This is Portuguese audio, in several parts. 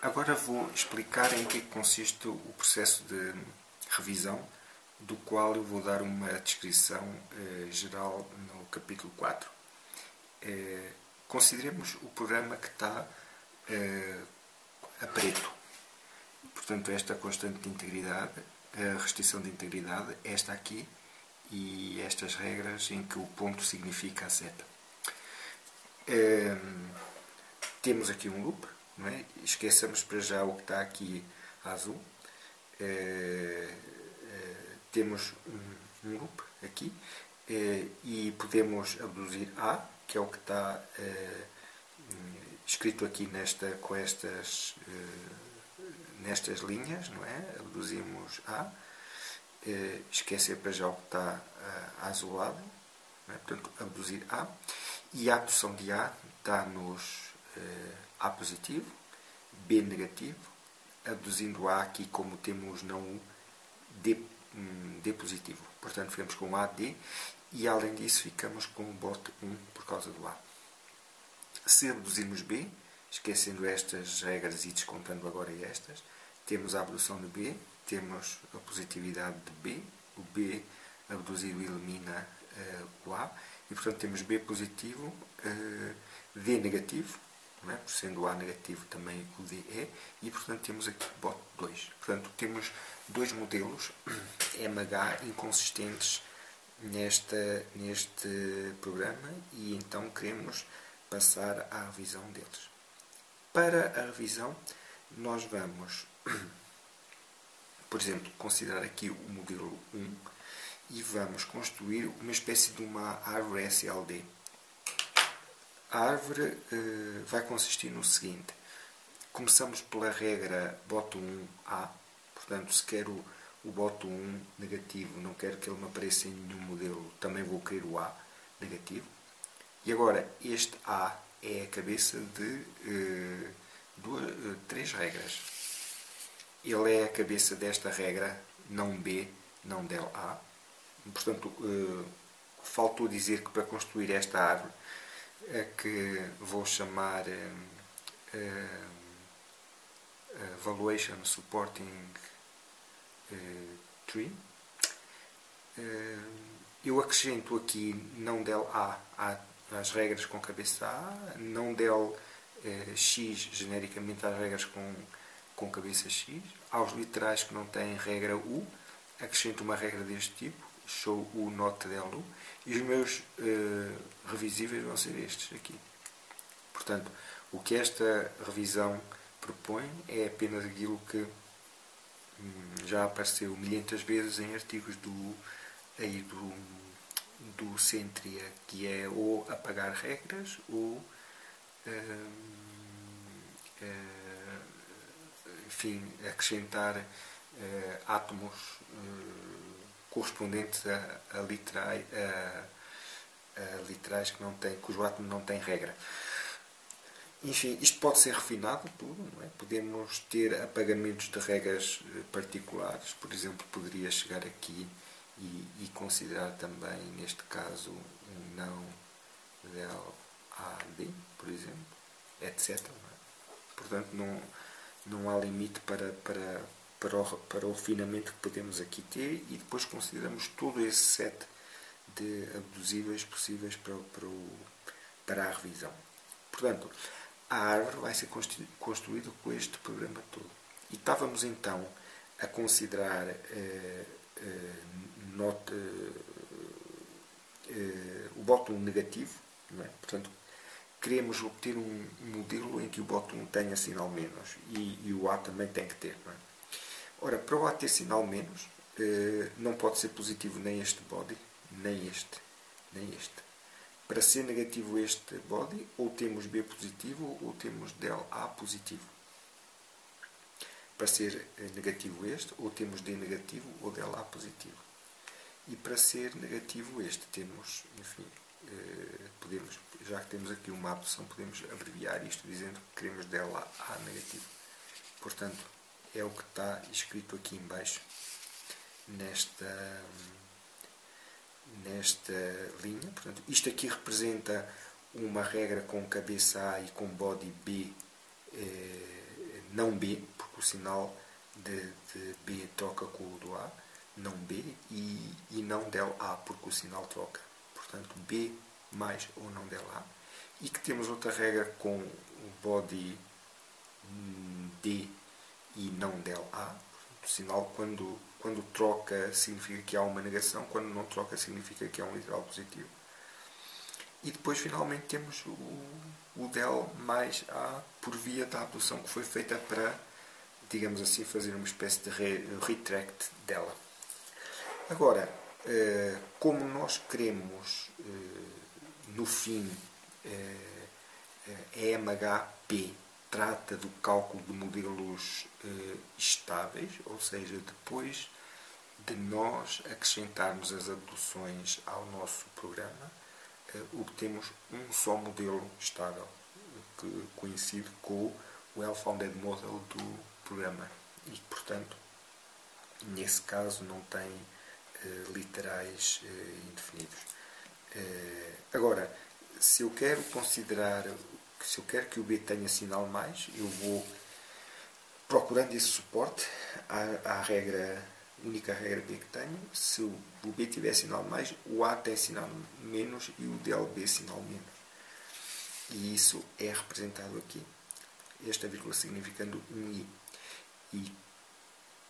Agora vou explicar em que é que consiste o processo de revisão, do qual eu vou dar uma descrição geral no capítulo 4. Consideremos o programa que está a preto. Portanto, esta constante de integridade, a restrição de integridade, esta aqui, e estas regras em que o ponto significa a seta. Temos aqui um loop, não é? Esqueçamos para já o que está aqui azul. Temos um loop aqui e podemos abduzir A, que é o que está escrito aqui nestas linhas, não é? Abduzimos A, esquecer para já o que está azulado, não é? Portanto, abduzir A, e a abdução de A dá-nos A positivo, B negativo, abduzindo A aqui, como temos não U, D positivo. Portanto, ficamos com AD e, além disso, ficamos com o bote 1 por causa do A. Se abduzirmos B, esquecendo estas regras e descontando agora estas, temos a abdução de B, temos a positividade de B, o B abduzido elimina o A, e portanto temos B positivo, D negativo, não é? Por sendo o A negativo também o D é, e portanto temos aqui bote 2. Portanto temos dois modelos MH inconsistentes neste programa, e então queremos passar à revisão deles. Para a revisão, nós vamos, por exemplo, considerar aqui o modelo 1 e vamos construir uma espécie de uma árvore SLD. A árvore vai consistir no seguinte: começamos pela regra bote 1A, portanto, se quero o bote 1 negativo, não quero que ele me apareça em nenhum modelo, também vou querer o A negativo. E agora, este A é a cabeça de três regras. Ele é a cabeça desta regra, não B, não del A. Portanto, faltou dizer que para construir esta árvore, que vou chamar Valuation Supporting Tree, eu acrescento aqui não del A às regras com cabeça A, não del X genericamente às regras com cabeça X, aos literais que não têm regra U, acrescento uma regra deste tipo, show U not del U, e os meus revisíveis vão ser estes aqui. Portanto, o que esta revisão propõe é apenas aquilo que já apareceu milhentas vezes em artigos do Centria, que é ou apagar regras ou enfim, acrescentar átomos correspondentes a literais que não têm, cujo átomo não tem regra. Enfim, isto pode ser refinado tudo, não é? Podemos ter apagamentos de regras particulares, por exemplo, poderia chegar aqui e considerar também, neste caso, um não del AD, por exemplo, etc. Não é? Portanto, não há limite para o refinamento que podemos aqui ter, e depois consideramos todo esse set de abduzíveis possíveis para a revisão. Portanto, a árvore vai ser construída com este programa todo. E estávamos então a considerar o bote 1 negativo, não é? Portanto, queremos obter um modelo em que o bote 1 tenha sinal menos, e o A também tem que ter, não é? Ora, para o A ter sinal menos, não pode ser positivo nem este body, nem este. Para ser negativo este body, ou temos B positivo ou temos del A positivo. Para ser negativo este, ou temos D negativo ou del A positivo. E para ser negativo este, temos, enfim, podemos, já que temos aqui uma abdução, podemos abreviar isto dizendo que queremos del A negativo. Portanto, é o que está escrito aqui em baixo, nesta linha. Portanto, isto aqui representa uma regra com cabeça A e com body B não B, porque o sinal de B troca com o do A, não B, e não del A, porque o sinal troca. Portanto, B mais ou não del A. E que temos outra regra com o body D e não del A. Portanto, o sinal, quando troca, significa que há uma negação, quando não troca, significa que há um literal positivo. E depois, finalmente, temos o del mais A por via da abdução que foi feita para, digamos assim, fazer uma espécie de retract dela. Agora, como nós queremos, no fim, EMHP trata do cálculo de modelos estáveis, ou seja, depois de nós acrescentarmos as abduções ao nosso programa, obtemos um só modelo estável, que coincide com o well-founded model do programa. E, portanto, nesse caso não tem literais indefinidos. Agora, se eu quero considerar, se eu quero que o B tenha sinal mais, eu vou procurando esse suporte à única regra B que tenho. Se o B tiver sinal mais, o A tem sinal menos e o del B sinal menos. E isso é representado aqui, esta vírgula significando um I. E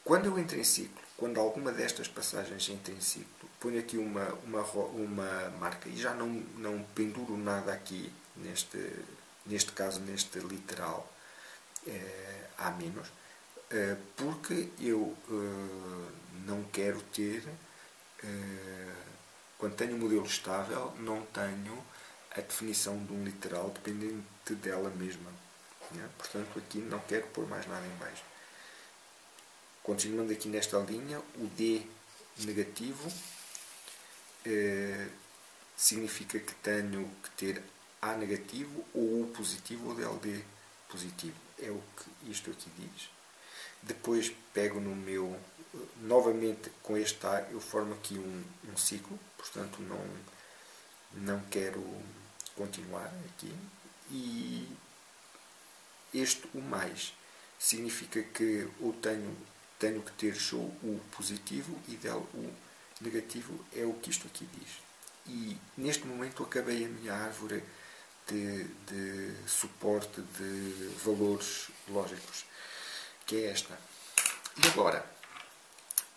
quando eu entro em ciclo, quando alguma destas passagens entra em ciclo, ponho aqui uma marca e já não penduro nada aqui, neste caso, neste literal A-, porque eu não quero ter, quando tenho um modelo estável, não tenho a definição de um literal dependente dela mesma. Portanto, aqui não quero pôr mais nada em baixo. Continuando aqui nesta linha, o D negativo significa que tenho que ter A negativo ou U positivo ou DLD positivo. É o que isto aqui diz. Depois pego no meu, novamente com este A, eu formo aqui um ciclo, portanto não quero continuar aqui. E este o mais significa que eu tenho que ter show U positivo e del U negativo, é o que isto aqui diz. E neste momento acabei a minha árvore de suporte de valores lógicos, que é esta. E agora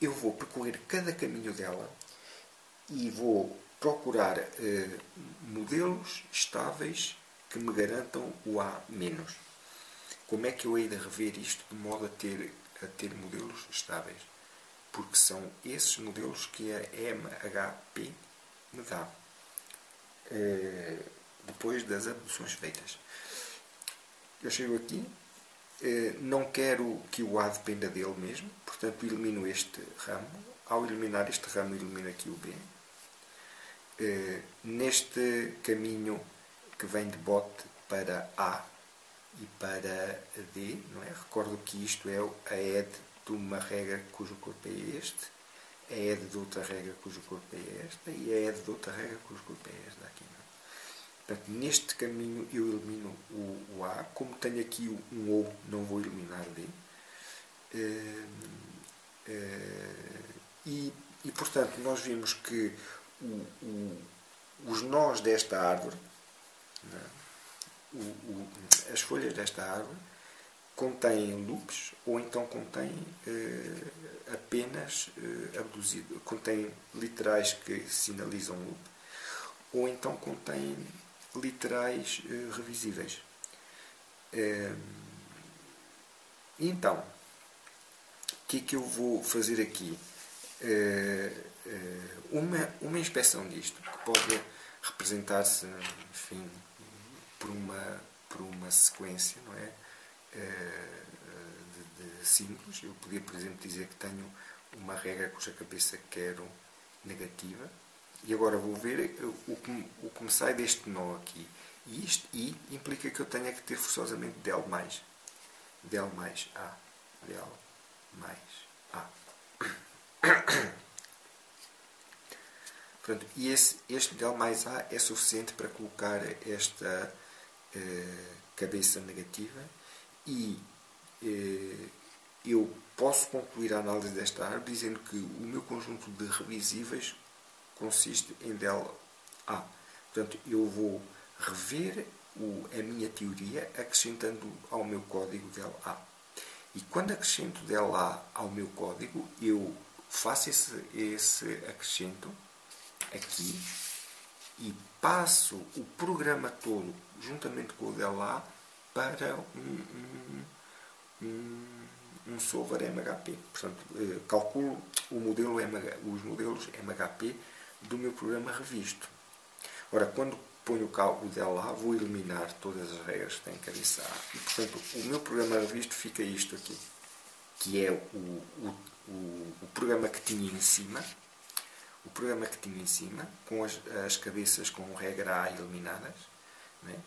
eu vou percorrer cada caminho dela e vou procurar modelos estáveis que me garantam o A-. Como é que eu hei de rever isto de modo a ter modelos estáveis? Porque são esses modelos que a MHP me dá depois das abduções feitas. Eu chego aqui, não quero que o A dependa dele mesmo, portanto elimino este ramo. Ao eliminar este ramo, elimino aqui o B. Neste caminho que vem de bote para A e para D, não é? Recordo que isto é a ED de uma regra cujo corpo é este, a ED de outra regra cujo corpo é esta e a ED de outra regra cujo corpo é esta aqui. Não é? Portanto, neste caminho eu elimino o A, como tenho aqui um O, não vou eliminar D. E portanto, nós vimos que os nós desta árvore, não é? As folhas desta árvore contêm loops ou então contêm apenas abduzido, contêm literais que sinalizam loop ou então contêm literais revisíveis. Então, o que é que eu vou fazer aqui? Uma inspeção disto, que pode representar-se, enfim, por uma sequência, não é? De símbolos. Eu podia, por exemplo, dizer que tenho uma regra cuja cabeça quero negativa. E agora vou ver o que me sai deste nó aqui. E isto I implica que eu tenha que ter forçosamente del mais. Del mais A. Del mais A. Portanto, e este del mais A é suficiente para colocar esta cabeça negativa e eu posso concluir a análise desta árvore dizendo que o meu conjunto de revisíveis consiste em del A. Portanto, eu vou rever a minha teoria acrescentando ao meu código del A. E quando acrescento del A ao meu código, eu faço esse acrescento aqui e passo o programa todo, juntamente com o del A, para um solver MHP. Portanto, calculo os modelos MHP do meu programa revisto. Ora, quando ponho o del A, vou eliminar todas as regras que tem cabeça A. E, portanto, o meu programa revisto fica isto aqui, que é o programa que tinha em cima, com as cabeças com regra A eliminadas, né?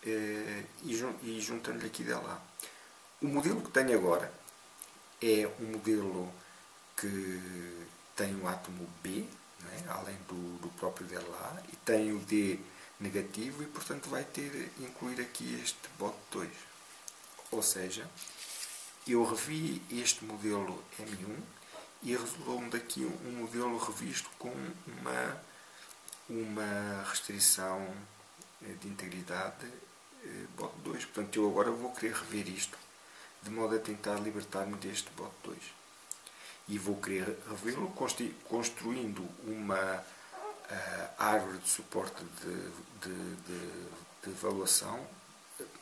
E juntando-lhe aqui del A. O modelo que tenho agora é um modelo que tem o átomo B, né, além do próprio del A, e tem o D negativo e, portanto, vai incluir aqui este bot 2. Ou seja, eu revi este modelo M1 e resultou-me daqui um modelo revisto com uma restrição de integridade bot 2. Portanto, eu agora vou querer rever isto de modo a tentar libertar-me deste bot 2. E vou querer revê-lo construindo uma árvore de suporte de evaluação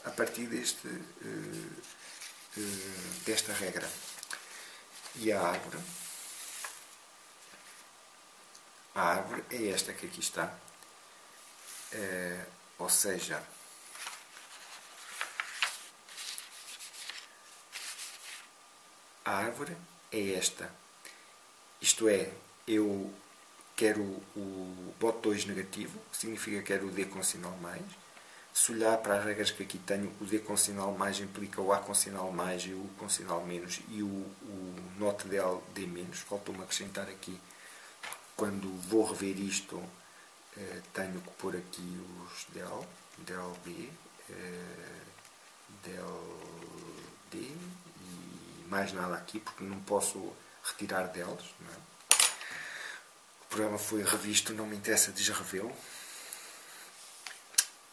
a partir desta regra. E a árvore é esta que aqui está. Ou seja, a árvore é esta. Isto é, eu quero o bot 2 negativo, que significa que quero o D com sinal mais. Se olhar para as regras que aqui tenho, o D com sinal mais implica o A com sinal mais e o U com sinal menos e o not del D menos. Faltou-me acrescentar aqui, quando vou rever isto, tenho que pôr aqui os del B, del D e mais nada aqui, porque não posso retirar deles. Não é? O programa foi revisto, não me interessa desrevê-lo.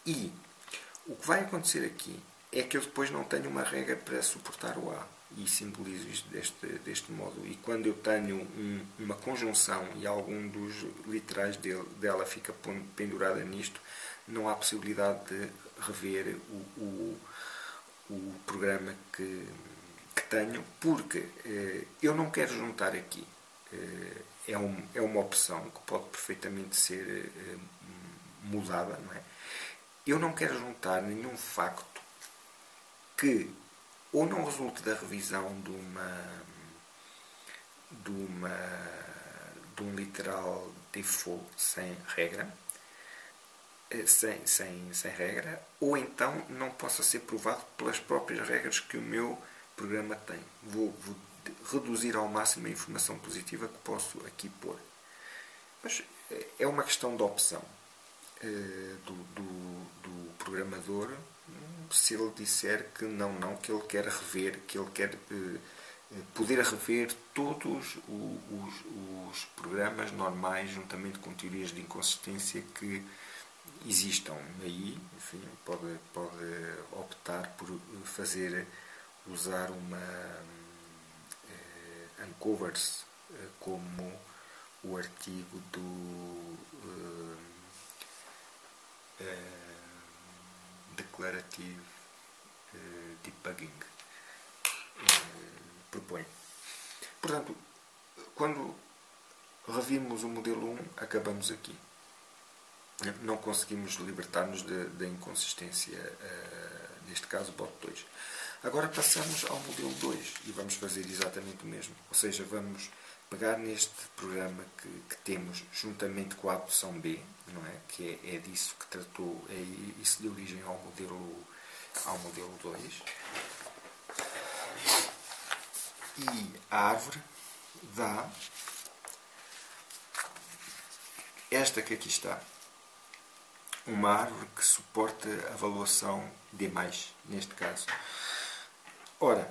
E o que vai acontecer aqui é que eu depois não tenho uma regra para suportar o A. E simbolizo isto deste modo. E quando eu tenho uma conjunção e algum dos literais dela fica pendurada nisto, não há possibilidade de rever o programa que tenho, porque eu não quero juntar aqui. É uma opção que pode perfeitamente ser mudada, não é? Eu não quero juntar nenhum facto que ou não resulte da revisão de um literal default sem regra, sem regra, ou então não possa ser provado pelas próprias regras que o meu programa tem. Vou reduzir ao máximo a informação positiva que posso aqui pôr. Mas é uma questão de opção do programador, se ele disser que não, que ele quer rever, que ele quer poder rever todos os programas normais juntamente com teorias de inconsistência que existam. Aí, enfim, pode optar por usar uma uncovers como o artigo do Declarative Debugging propõe. Portanto, quando revimos o modelo 1, acabamos aqui. Não conseguimos libertar-nos da inconsistência, neste caso, bot 2. Agora passamos ao modelo 2 e vamos fazer exatamente o mesmo. Ou seja, vamos pegar neste programa que temos juntamente com a opção B, não é? Que é disso que tratou, isso deu origem ao modelo 2. E a árvore dá esta que aqui está. Uma árvore que suporta a avaliação D+, neste caso. Ora,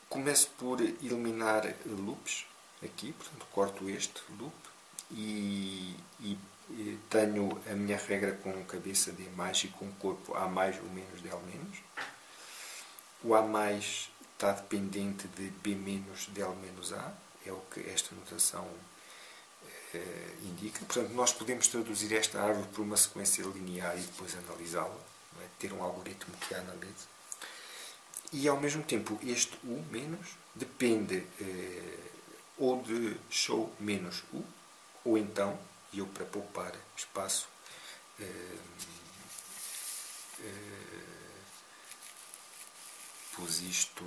Começo por eliminar loops aqui, portanto corto este loop e tenho a minha regra com cabeça D mais e com corpo A mais ou menos del menos. O A mais está dependente de B menos del menos A, é o que esta notação indica. Portanto, nós podemos traduzir esta árvore por uma sequência linear e depois analisá-la, ter um algoritmo que a analise. E ao mesmo tempo este U menos depende ou de show menos U, ou então, e eu para poupar espaço, pus isto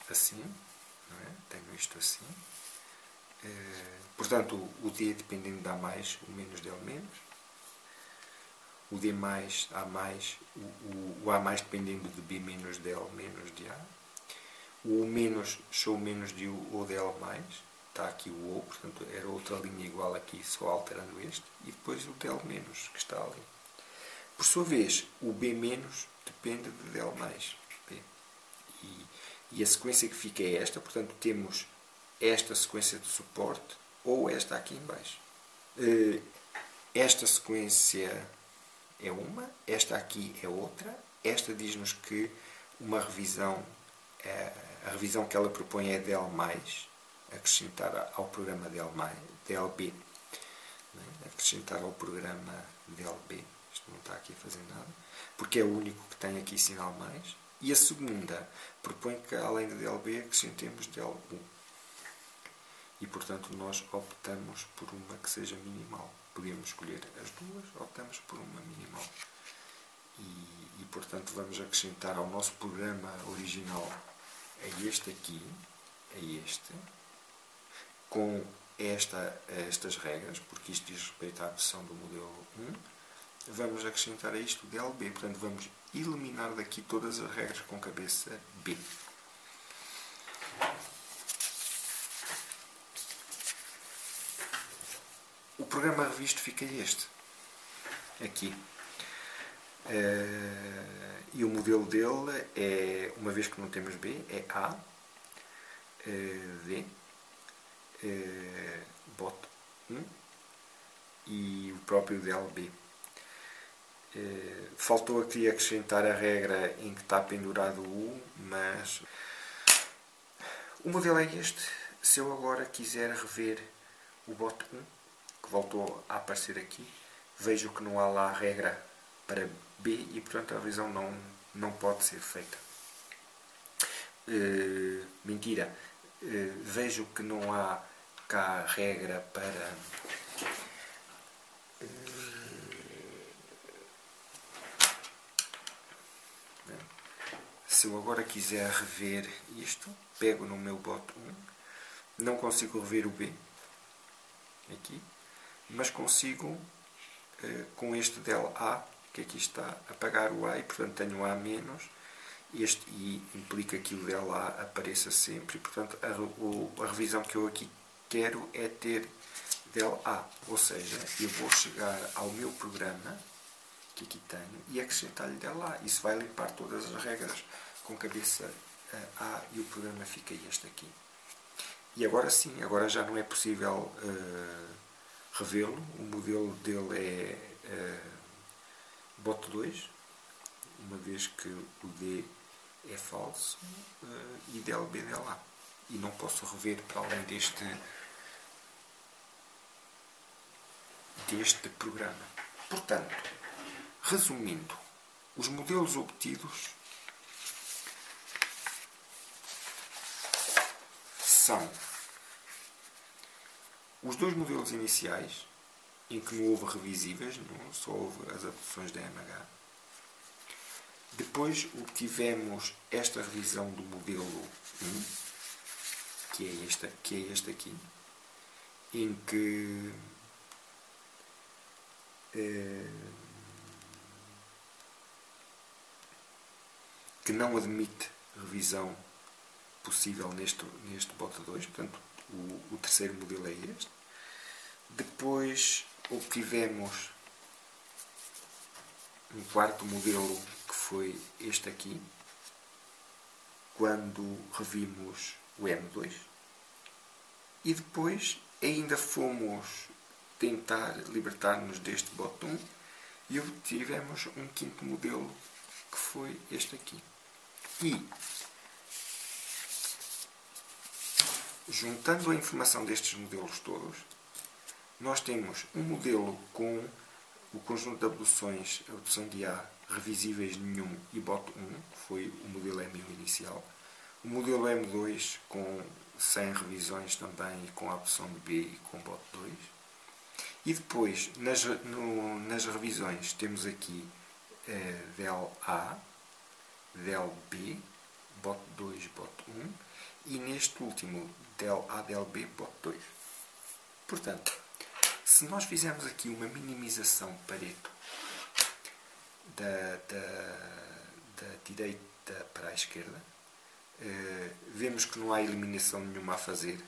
assim, não é? Tenho isto assim. Portanto, o D dependendo de A mais, o menos del menos. O D mais, A mais, o A mais dependendo de B menos del menos de A. O U menos, show menos de U ou del mais. Está aqui o O, portanto era outra linha igual aqui, só alterando este. E depois o del menos, que está ali. Por sua vez, o B menos depende de del mais. B. E a sequência que fica é esta, portanto temos esta sequência de suporte ou esta aqui em baixo. Esta sequência é uma, esta aqui é outra. Esta diz-nos que uma revisão, a revisão que ela propõe é del mais, acrescentar ao programa del B, acrescentar ao programa del B. Isto não está aqui a fazer nada, porque é o único que tem aqui sinal mais. E a segunda propõe que além de del B acrescentemos del U. E portanto nós optamos por uma que seja minimal. Podíamos escolher as duas, optamos por uma minimal. E portanto vamos acrescentar ao nosso programa original a este aqui, a este, com estas regras, porque isto diz respeito à versão do modelo 1, vamos acrescentar a isto del B. Portanto vamos eliminar daqui todas as regras com cabeça B. O programa revisto fica este, aqui. E o modelo dele é, uma vez que não temos B, é A, D, bot 1 e o próprio del B. Faltou aqui acrescentar a regra em que está pendurado o U, mas o modelo é este. Se eu agora quiser rever o bot 1, que voltou a aparecer aqui, vejo que não há lá a regra para B e portanto a revisão não pode ser feita. Mentira, vejo que não há cá regra para se eu agora quiser rever isto, pego no meu bot 1, não consigo rever o B aqui, mas consigo com este del A, que aqui está, apagar o A e portanto tenho A menos, este I implica que o del A apareça sempre e portanto a revisão que eu aqui quero é ter del A, ou seja, eu vou chegar ao meu programa que aqui tenho e acrescentar-lhe del A. Isso vai limpar todas as regras com cabeça A e o programa fica este aqui. E agora sim, agora já não é possível revê-lo. O modelo dele é bot 2, uma vez que o D é falso, e del B del A. E não posso rever para além deste programa. Portanto, resumindo, os modelos obtidos são os dois modelos iniciais, em que não houve revisíveis, não, só houve as adaptações da MH. Depois obtivemos esta revisão do modelo 1, que é este aqui, em que não admite revisão possível neste bot 2, portanto o terceiro modelo é este. Depois obtivemos um quarto modelo que foi este aqui, quando revimos o M2 e depois ainda fomos tentar libertar-nos deste bot 1 e obtivemos um quinto modelo que foi este aqui. E juntando a informação destes modelos todos, nós temos um modelo com o conjunto de abduções, abdução de A, revisíveis nenhum e bot 1, que foi o modelo M1 inicial. O modelo M2 com 100 revisões também e com a abdução de B e com bot 2. E depois, nas revisões, temos aqui del A, del B, bot 2, bot 1 e neste último del A, del B, bot 2. Portanto, se nós fizermos aqui uma minimização Pareto da direita para a esquerda, vemos que não há eliminação nenhuma a fazer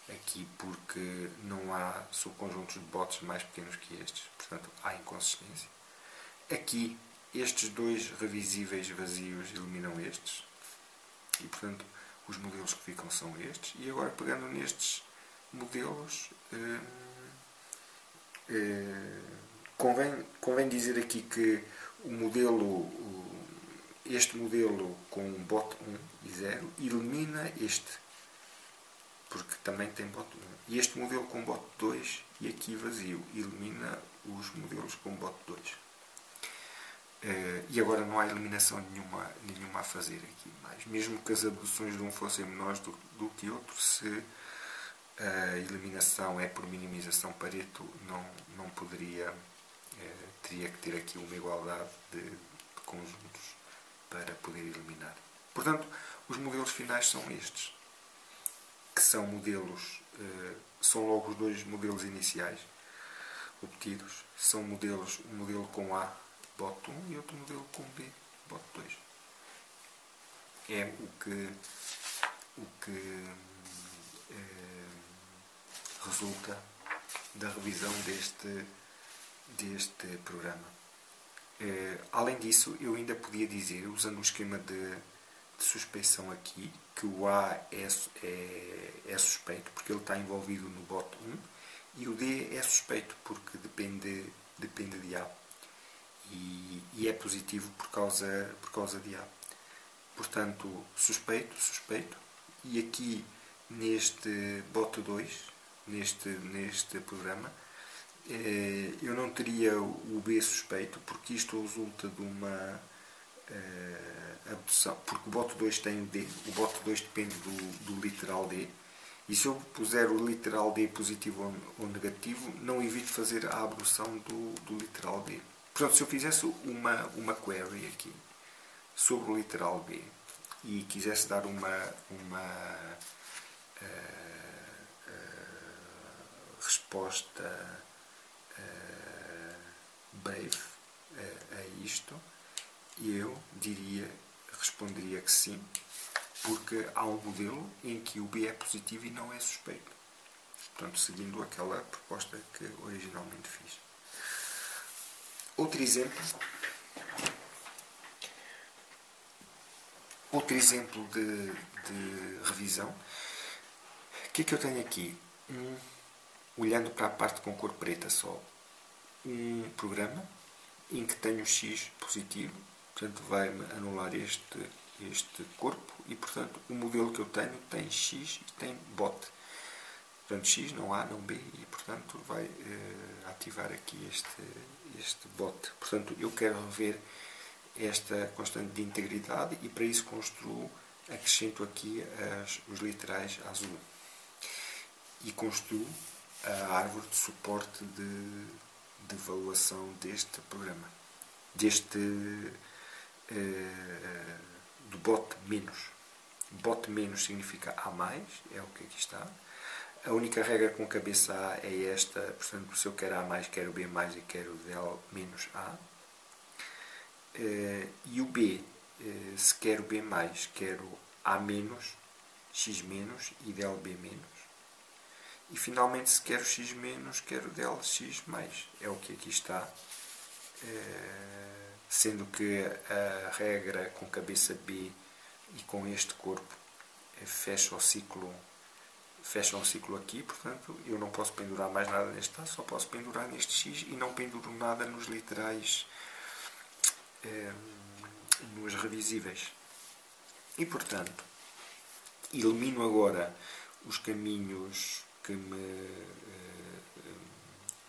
aqui porque não há subconjuntos de bots mais pequenos que estes, portanto há inconsistência. Aqui estes dois revisíveis vazios eliminam estes e portanto os modelos que ficam são estes. E agora pegando nestes modelos, convém dizer aqui que este modelo com bot 1 e 0 elimina este, porque também tem bot 1. E este modelo com bot 2 e aqui vazio elimina os modelos com bot 2. E agora não há eliminação nenhuma a fazer aqui mais. Mesmo que as abduções de um fossem menores do que outro, se a eliminação é por minimização Pareto, não poderia, teria que ter aqui uma igualdade de conjuntos para poder eliminar. Portanto, os modelos finais são estes, que são modelos, são logo os dois modelos iniciais obtidos, são modelos, um modelo com A, bot 1 e outro modelo com B, bot 2. É o que resulta da revisão deste programa. Além disso, eu ainda podia dizer, usando um esquema de suspeição aqui, que o A é suspeito porque ele está envolvido no bot 1 e o D é suspeito porque depende de A e é positivo por causa de A. Portanto, suspeito e aqui neste bot 2, neste programa, eu não teria o B suspeito porque isto resulta de uma abdução, porque o bot 2 tem o D, o bot 2 depende do literal D, e se eu puser o literal D positivo ou negativo, não evito fazer a abdução do literal D. Portanto, se eu fizesse uma query aqui sobre o literal B e quisesse dar uma resposta breve a isto, eu responderia que sim, porque há um modelo em que o B é positivo e não é suspeito. Portanto, seguindo aquela proposta que originalmente fiz. Outro exemplo de revisão. O que é que eu tenho aqui? Olhando para a parte com cor preta só, um programa em que tenho X positivo, portanto vai-me anular este corpo e, portanto, o modelo que eu tenho tem X e tem bot. Portanto, X não A, não B e, portanto, vai ativar aqui este bot. Portanto, eu quero rever esta constante de integridade e, para isso, acrescento aqui os literais azul e construo a árvore de suporte de evaluação deste programa, do bot menos. Bot menos significa A+, é o que aqui está. A única regra com cabeça A é esta, portanto, se eu quero A+, quero B+, e quero del menos A. E o B, se quero B+, quero A-, X- e del B-. E finalmente, se quero X-, quero del X+. É o que aqui está, sendo que a regra com cabeça B e com este corpo fecha um ciclo aqui, portanto eu não posso pendurar mais nada neste traço, só posso pendurar neste X e não penduro nada nos literais, nos revisíveis. E portanto, elimino agora os caminhos que me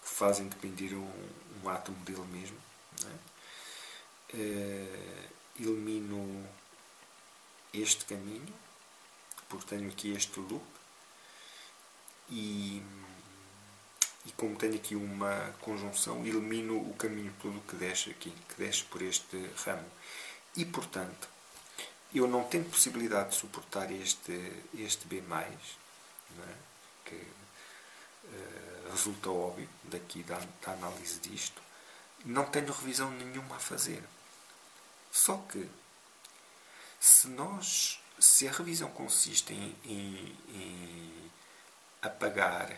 fazem depender um átomo dele mesmo, não é? Elimino este caminho, porque tenho aqui este loop, e como tenho aqui uma conjunção, elimino o caminho todo que desce aqui, que desce por este ramo. E portanto, eu não tenho possibilidade de suportar este B+, não é? Que resulta óbvio daqui da análise disto. Não tenho revisão nenhuma a fazer. Só que, se a revisão consiste em apagar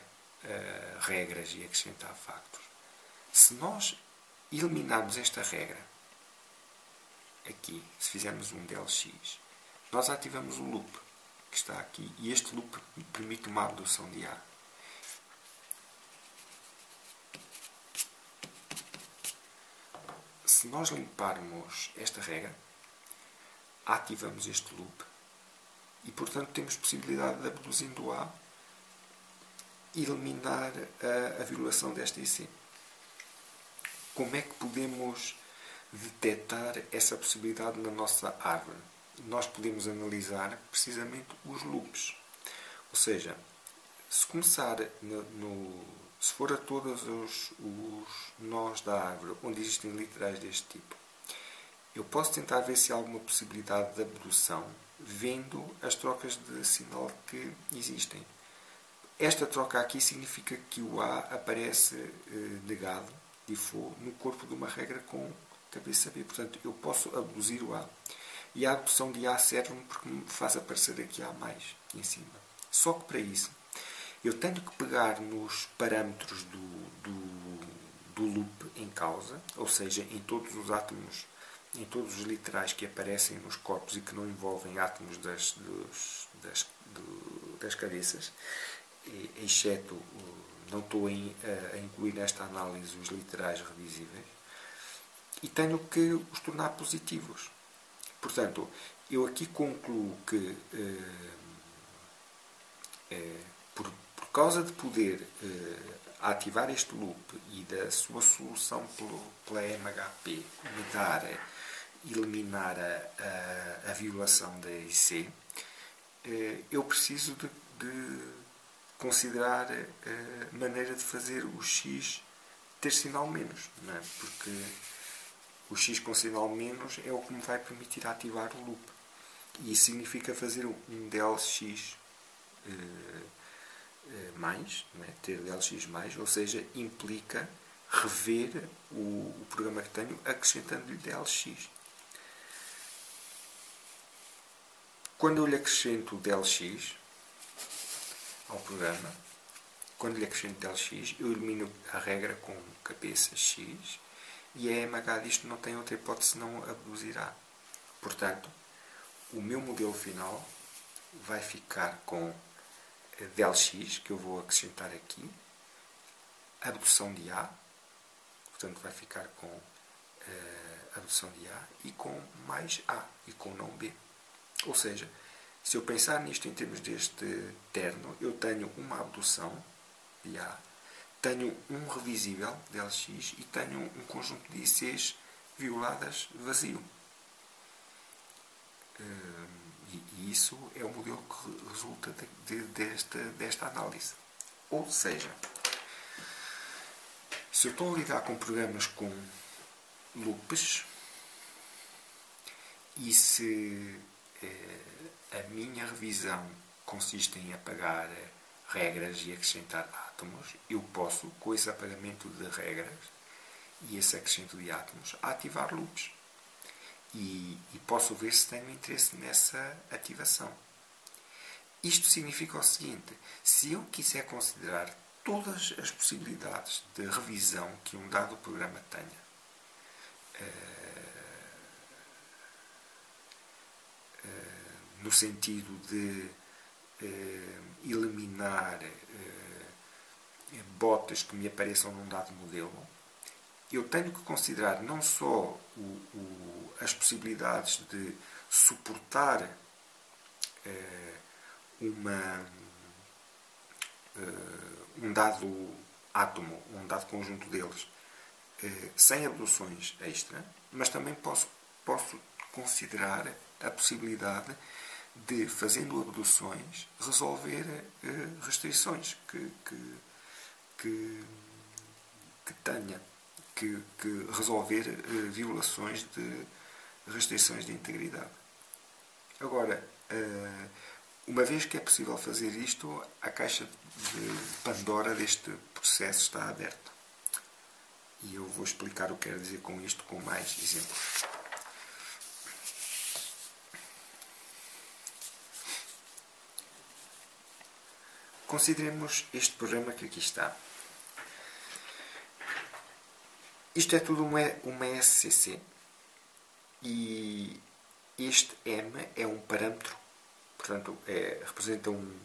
regras e acrescentar factos, se nós eliminarmos esta regra aqui, se fizermos um DLX, nós ativamos o loop que está aqui, e este loop permite uma abdução de A. Se nós limparmos esta regra, ativamos este loop e, portanto, temos possibilidade de, abduzindo A, eliminar a violação desta IC. Como é que podemos detectar essa possibilidade na nossa árvore? Nós podemos analisar precisamente os loops. Ou seja, se começar se for a todos os nós da árvore onde existem literais deste tipo, eu posso tentar ver se há alguma possibilidade de abdução vendo as trocas de sinal que existem. Esta troca aqui significa que o A aparece negado, default, no corpo de uma regra com cabeça B. Portanto, eu posso abduzir o A. E a abdução de A serve-me porque me faz aparecer aqui A mais em cima. Só que para isso, eu tenho que pegar nos parâmetros do loop em causa, ou seja, em todos os átomos, em todos os literais que aparecem nos corpos e que não envolvem átomos das cabeças, exceto, não estou a incluir nesta análise os literais revisíveis, e tenho que os tornar positivos. Portanto, eu aqui concluo que, por causa de poder ativar este loop e da sua solução pela MHP me dar, eliminar a violação da IC, eu preciso de considerar a maneira de fazer o X ter sinal menos, não é? Porque o X com sinal menos é o que me vai permitir ativar o loop. E isso significa fazer um DLX mais, não é? Ter DLX mais, ou seja, implica rever o programa que tenho acrescentando-lhe DLX. Quando eu lhe acrescento o DLX ao programa, quando lhe acrescento DLX, eu elimino a regra com cabeça X e a MH disto não tem outra hipótese senão abduzir A. Portanto, o meu modelo final vai ficar com DLX, que eu vou acrescentar aqui, abdução de A, portanto vai ficar com abdução de A e com mais A e com não B. Ou seja, se eu pensar nisto em termos deste terno, eu tenho uma abdução de A, tenho um revisível DLX e tenho um conjunto de ICs violadas vazio. E isso é o modelo que resulta desta análise. Ou seja, se eu estou a lidar com programas com loops e se a minha revisão consiste em apagar regras e acrescentar átomos, eu posso, com esse apagamento de regras e esse acrescento de átomos, ativar loops. E posso ver se tenho interesse nessa ativação. Isto significa o seguinte: se eu quiser considerar todas as possibilidades de revisão que um dado programa tenha, no sentido de eliminar botas que me apareçam num dado modelo, eu tenho que considerar não só as possibilidades de suportar um dado átomo, um dado conjunto deles, sem abduções extra, mas também posso considerar a possibilidade de, fazendo abduções, resolver restrições que tenha, que resolver violações de restrições de integridade. Agora, uma vez que é possível fazer isto, a caixa de Pandora deste processo está aberta. E eu vou explicar o que quero dizer com isto com mais exemplos. Consideremos este programa que aqui está. Isto é tudo uma SCC e este M é um parâmetro, portanto representa um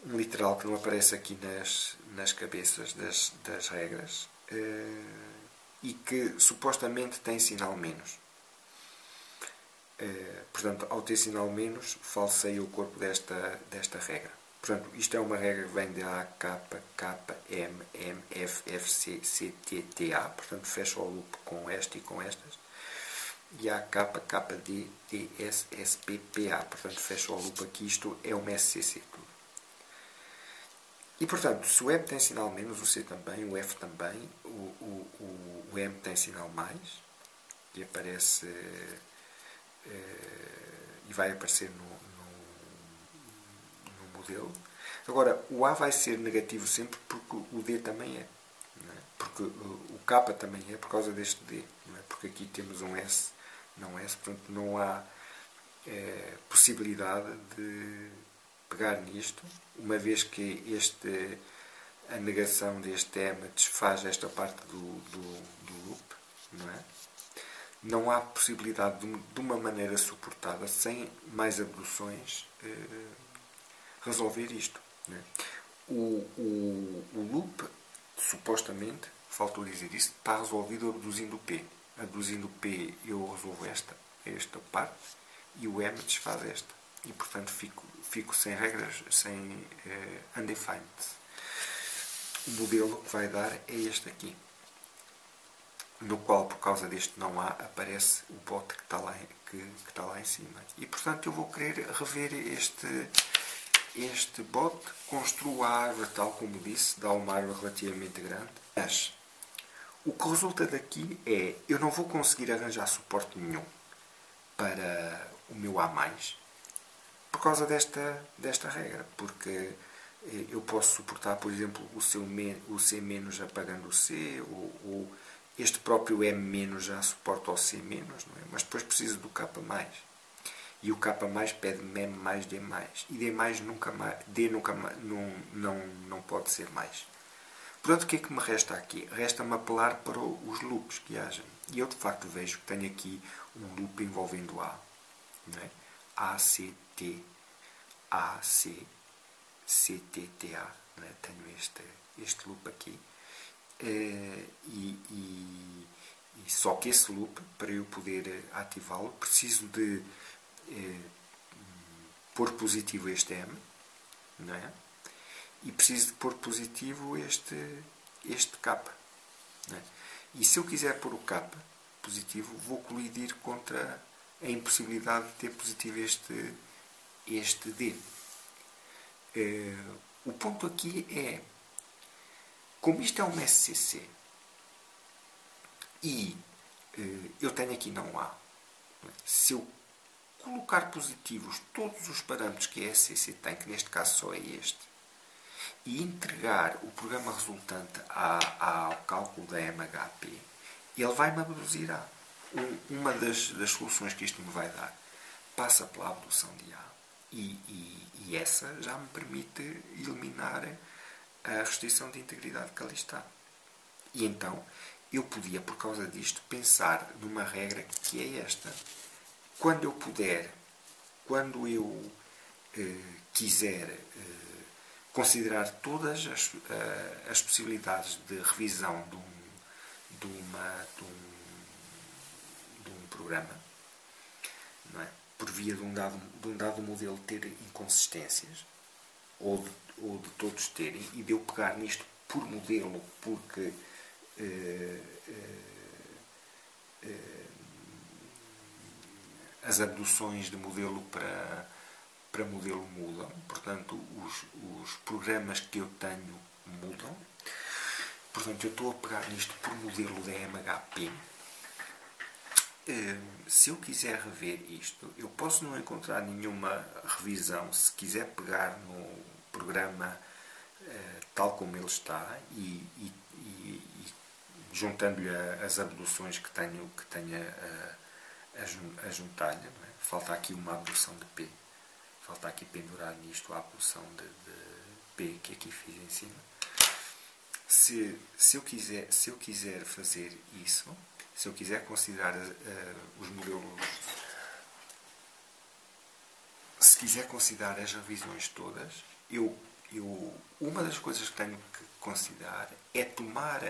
literal que não aparece aqui nas cabeças das regras e que supostamente tem sinal menos. Portanto, ao ter sinal menos, falseia o corpo desta regra. Portanto, isto é uma regra que vem de A, K, K, M, M, F, F, C, C, T, T, A. Portanto, fecha o loop com esta e com estas. E A, K, K, D, D, S, S, P, P, A. Portanto, fecha o loop aqui. Isto é uma SCC tudo. E, portanto, se o M tem sinal menos, o C também, o F também, o M tem sinal mais, e aparece e vai aparecer no modelo. Agora, o A vai ser negativo sempre porque o D também é. Não é? Porque o K também é por causa deste D. Não é? Porque aqui temos um S, não S, portanto não há possibilidade de pegar nisto, uma vez que a negação deste M desfaz esta parte do loop, não é? Não há possibilidade de uma maneira suportada, sem mais abduções, resolver isto. Não é? O loop, supostamente, faltou dizer isso, está resolvido abduzindo o P. Abduzindo o P eu resolvo esta parte e o M desfaz esta. E, portanto, fico sem regras, sem undefined. O modelo que vai dar é este aqui, no qual, por causa deste não há, aparece o bote que está lá em cima. E, portanto, eu vou querer rever este bote, construo a árvore tal como disse, dá uma árvore relativamente grande. Mas, o que resulta daqui é, eu não vou conseguir arranjar suporte nenhum para o meu A+, por causa desta regra, porque eu posso suportar, por exemplo, o C- apagando o C, ou este próprio M- já suporta o C-, não é? Mas depois preciso do K+. E o K+ pede-me M mais D+. E D+, D nunca não pode ser mais. Portanto, o que é que me resta aqui? Resta-me apelar para os loops que haja. E eu, de facto, vejo que tenho aqui um loop envolvendo A. Não é? A, C, T, A, C, C, T, T, A. Não é? Tenho este loop aqui. E só que esse loop, para eu poder ativá-lo, preciso de pôr positivo este M, não é? E preciso de pôr positivo este K. Não é? E se eu quiser pôr o K positivo, vou colidir contra a impossibilidade de ter positivo este D. O ponto aqui é, como isto é uma SCC e eu tenho aqui não há, se eu colocar positivos todos os parâmetros que a SCC tem, que neste caso só é este, e entregar o programa resultante ao cálculo da MHP, ele vai-me abduzir A. Uma das soluções que isto me vai dar passa pela abdução de A. E essa já me permite eliminar a restrição de integridade que ali está. E então, eu podia, por causa disto, pensar numa regra que é esta. Quando eu puder quando eu quiser considerar todas as possibilidades de revisão de um programa, não é? Por via de um dado modelo ter inconsistências, ou de todos terem, e de eu pegar nisto por modelo, porque as abduções de modelo para modelo mudam, portanto os programas que eu tenho mudam, portanto eu estou a pegar nisto por modelo da MHP. Se eu quiser rever isto, eu posso não encontrar nenhuma revisão. Se quiser pegar no programa tal como ele está e juntando-lhe as abduções que tenho a juntar-lhe, é? Falta aqui uma abdução de P, falta aqui pendurar nisto a abdução de P que aqui fiz em cima. Se eu quiser fazer isso, se eu quiser considerar os modelos, se quiser considerar as revisões todas, uma das coisas que tenho que considerar é tomar,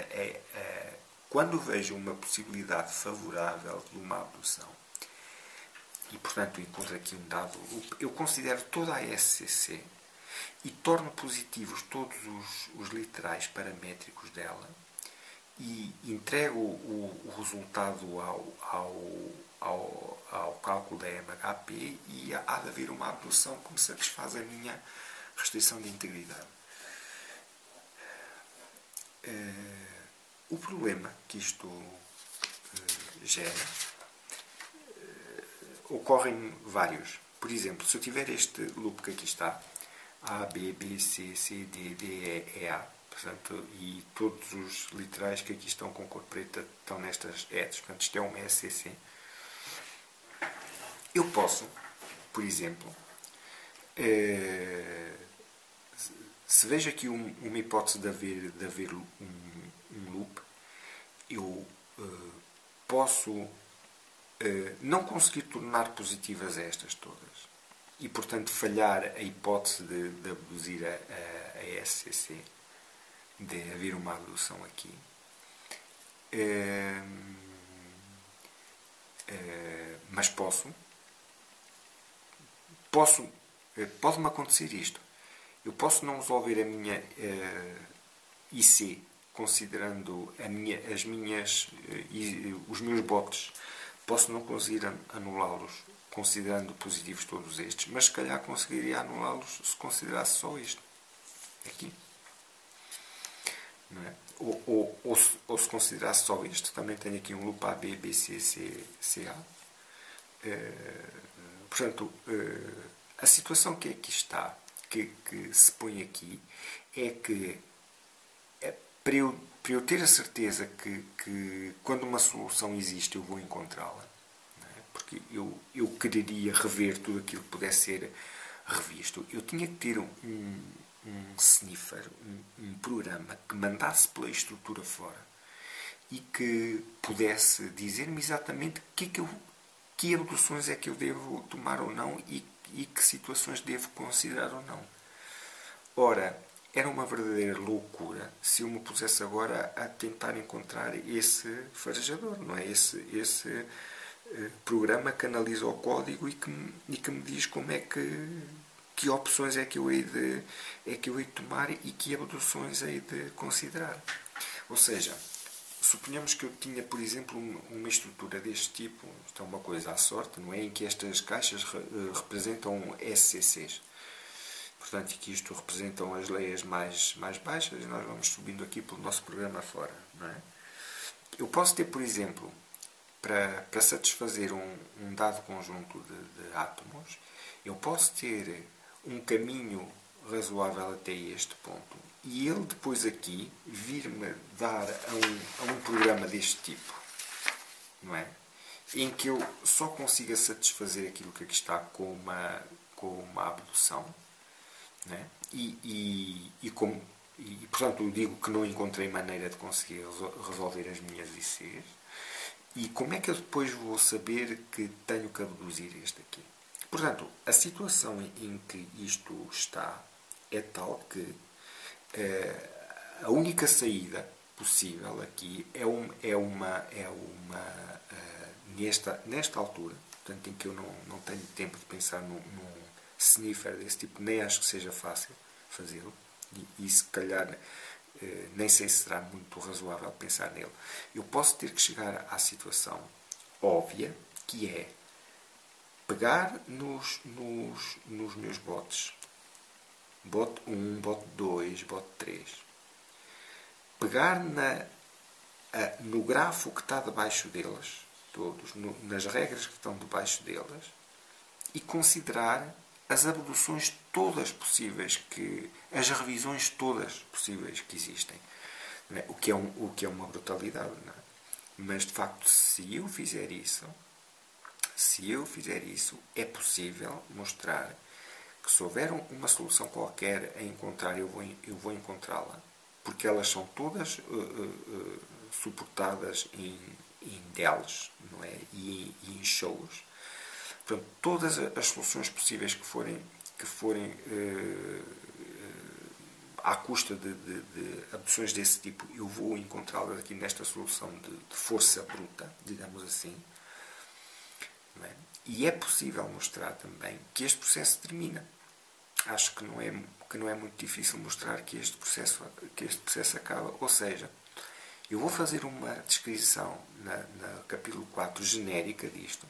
quando vejo uma possibilidade favorável de uma abdução, e portanto encontro aqui um dado, eu considero toda a SCC e torno positivos todos os literais paramétricos dela, e entrego o resultado ao cálculo da MHP, e há de haver uma abdução que me satisfaz a minha restrição de integridade. O problema que isto gera ocorrem vários. Por exemplo, se eu tiver este loop que aqui está, A, B, B, C, C, D, D, E, A, portanto, e todos os literais que aqui estão com cor preta estão nestas EDs, portanto isto é um SCC. Eu posso, por exemplo, se vejo aqui uma hipótese de haver um loop, eu posso não conseguir tornar positivas estas todas e, portanto, falhar a hipótese de abduzir a SCC, de haver uma abdução aqui. Mas pode-me acontecer isto. Eu posso não resolver a minha IC, considerando os meus botes. Posso não conseguir anulá-los considerando positivos todos estes, mas se calhar conseguiria anulá-los se considerasse só isto. Aqui. Não é? Ou se considerasse só isto, também tenho aqui um loop A, B, B, C, C, C, A. Portanto, a situação que aqui está, que se põe aqui, é que para eu ter a certeza que quando uma solução existe eu vou encontrá-la, porque eu quereria rever tudo aquilo que pudesse ser revisto, eu tinha que ter um sniffer, um programa que mandasse pela estrutura fora e que pudesse dizer-me exatamente que abduções é que eu devo tomar ou não e que situações devo considerar ou não. Ora, era uma verdadeira loucura se eu me pusesse agora a tentar encontrar esse farejador, não é? Esse programa que analisa o código e que me diz como é que opções é que eu hei de tomar e que abduções hei de considerar. Ou seja, suponhamos que eu tinha, por exemplo, uma estrutura deste tipo, isto é uma coisa à sorte, não é? Em que estas caixas representam SCCs. Portanto, que isto representam as leias mais baixas e nós vamos subindo aqui pelo nosso programa fora. Não é? Eu posso ter, por exemplo, para satisfazer um dado conjunto de átomos, eu posso ter um caminho razoável até este ponto e ele depois aqui vir-me dar a um programa deste tipo, não é? Em que eu só consiga satisfazer aquilo que aqui está com uma abdução, não é? Portanto, eu digo que não encontrei maneira de conseguir resolver as minhas ICs. E como é que eu depois vou saber que tenho que abduzir este aqui? Portanto, a situação em que isto está é tal que a única saída possível aqui nesta altura, portanto, em que eu não tenho tempo de pensar num sniffer desse tipo, nem acho que seja fácil fazê-lo, e se calhar nem sei se será muito razoável pensar nele. Eu posso ter que chegar à situação óbvia, que é pegar nos meus bots, bot 1, bot 2, bot 3, pegar no grafo que está debaixo deles, todos, nas regras que estão debaixo deles, e considerar as abduções todas possíveis, as revisões todas possíveis que existem. Não é? O que é uma brutalidade. Não é? Mas, de facto, se eu fizer isso, é possível mostrar que se houver uma solução qualquer a encontrar, eu vou encontrá-la. Porque elas são todas suportadas em DELs, não é? E em shows. Portanto, todas as soluções possíveis que forem à custa de abduções desse tipo, eu vou encontrá-las aqui nesta solução de força bruta, digamos assim. Não é? E é possível mostrar também que este processo termina. Acho que não é muito difícil mostrar que este processo acaba. Ou seja, eu vou fazer uma descrição na capítulo 4 genérica disto,